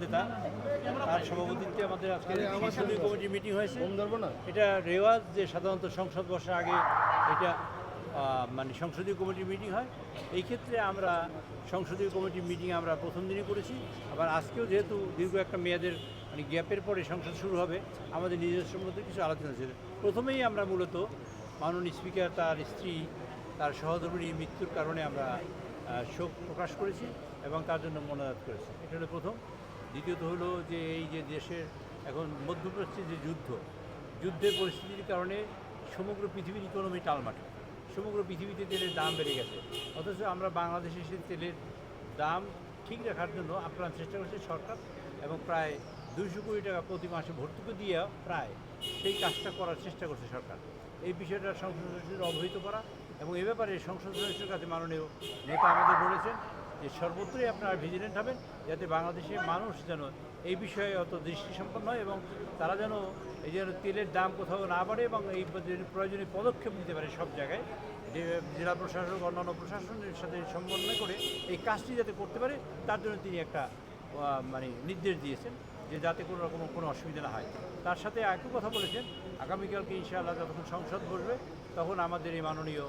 নেতা, তার সভাপতিত্বে আমাদের আজকে সংসদীয় কমিটির মিটিং হয়েছে। এটা রেওয়াজ যে সাধারণত সংসদ বর্ষের আগে এটা মানে সংসদীয় কমিটির মিটিং হয়। এই ক্ষেত্রে আমরা সংসদীয় কমিটির মিটিং আমরা প্রথম দিনই করেছি। আবার আজকেও যেহেতু দীর্ঘ একটা মেয়াদের মানে গ্যাপের পরে সংসদ শুরু হবে, আমাদের নিজস্ব মধ্যে কিছু আলোচনা ছিল। প্রথমেই আমরা মূলত মাননীয় স্পিকার তার স্ত্রী তার সহধর্মিণীর মৃত্যুর কারণে আমরা শোক প্রকাশ করেছি এবং তার জন্য মোনাজাত করেছি। এটা হলো প্রথম। দ্বিতীয়ত হলো যে এই যে দেশের এখন মধ্যপ্রাচ্যে যে যুদ্ধের পরিস্থিতির কারণে সমগ্র পৃথিবীর ইকোনমি টালমাটাল, সমগ্র পৃথিবীতে তেলের দাম বেড়ে গেছে। অথচ আমরা বাংলাদেশে সে তেলের দাম ঠিক রাখার জন্য আপ্রাণ চেষ্টা করছে সরকার, এবং প্রায় 200 কোটি টাকা প্রতি মাসে ভর্তুকি দিয়ে প্রায় সেই কাজটা করার চেষ্টা করছে সরকার। এই বিষয়টা সংসদ সদস্যদের অবহিত করা এবং এ ব্যাপারে সংসদ সদস্যের কাছে মাননীয় নেতা আমাদের বলেছেন যে সর্বত্রই আপনারা ভিজিলেন্ট হবেন, যাতে বাংলাদেশের মানুষ যেন এই বিষয়ে অত দৃষ্টি সম্পন্ন হয় এবং তারা যেন এই যেন তেলের দাম কোথাও না বাড়ে এবং এই প্রয়োজনীয় পদক্ষেপ নিতে পারে সব জায়গায়, যে জেলা প্রশাসক অন্যান্য প্রশাসনের সাথে সমন্বয় করে এই কাজটি যাতে করতে পারে তার জন্য তিনি একটা মানে নির্দেশ দিয়েছেন যে যাতে কোনো রকম কোনো অসুবিধা না হয়। তার সাথে একটু কথা বলেছেন আগামীকালকে ইনশাআল্লাহ যখন সংসদ বসবে তখন আমাদের এই মাননীয়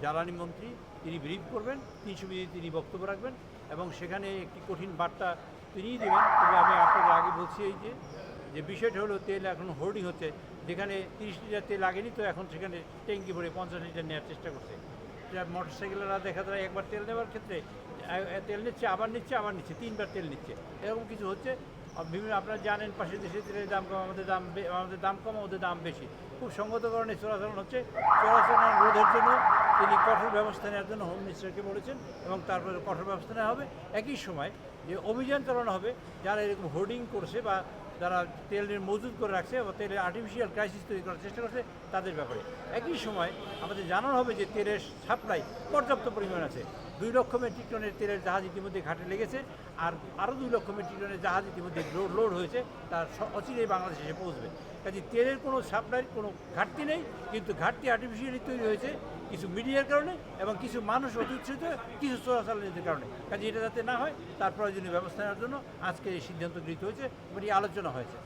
জ্বালানি মন্ত্রী তিনি ব্রিফ করবেন, 300 মিনিট তিনি বক্তব্য রাখবেন এবং সেখানে একটি কঠিন বার্তা তিনিই দেবেন। তবে আমি আপনাদের আগে বলছি এই যে বিষয়টা হলো তেল এখন হোর্ডিং হচ্ছে, যেখানে 30 লিটার তেল আগেনি তো এখন সেখানে ট্যাঙ্কি ভরে 50 লিটার নেওয়ার চেষ্টা করছে। মোটর সাইকেলেরা দেখা যায় একবার তেল নেওয়ার ক্ষেত্রে তেল নিচ্ছে আবার নিচ্ছে 3বার তেল নিচ্ছে, এরকম কিছু হচ্ছে। বিভিন্ন আপনারা জানেন পাশের দেশে তেলের দাম কম, আমাদের দাম কম, ওদের দাম বেশি, খুব সঙ্গত কারণে চোরাচালান হচ্ছে। চোরাচালান রোধের জন্য তিনি কঠোর ব্যবস্থা নেওয়ার জন্য হোম মিনিস্টারকে বলেছেন এবং তারপরে কঠোর ব্যবস্থা নেওয়া হবে। একই সময় যে অভিযান চালানো হবে যারা এরকম হোর্ডিং করছে বা যারা তেলের মজুত করে রাখছে বা তেলের আর্টিফিশিয়াল ক্রাইসিস তৈরি করার চেষ্টা করছে তাদের ব্যাপারে। একই সময় আমাদের জানানো হবে যে তেলের সাপ্লাই পর্যাপ্ত পরিমাণ আছে। 2 লক্ষ মেট্রিক টনের তেলের জাহাজ ইতিমধ্যে ঘাটে লেগেছে, আর আরও 2 লক্ষ মেট্রিক টনের জাহাজ ইতিমধ্যে লোড হয়েছে, তার অচিরেই বাংলাদেশে এসে পৌঁছবে। কাজে তেলের কোনো সাপ্লাইয়ের কোনো ঘাটতি নেই, কিন্তু ঘাটতি আর্টিফিশিয়ালি তৈরি হয়েছে কিছু মিডিয়ার কারণে এবং কিছু মানুষ অতিচ্ছিত কিছু চোরাচালানির কারণে। কাজে এটা যাতে না হয় তার প্রয়োজনীয় ব্যবস্থা নেওয়ার জন্য আজকে এই সিদ্ধান্ত গৃহীত হয়েছে এবং এই আলোচনা হয়েছে।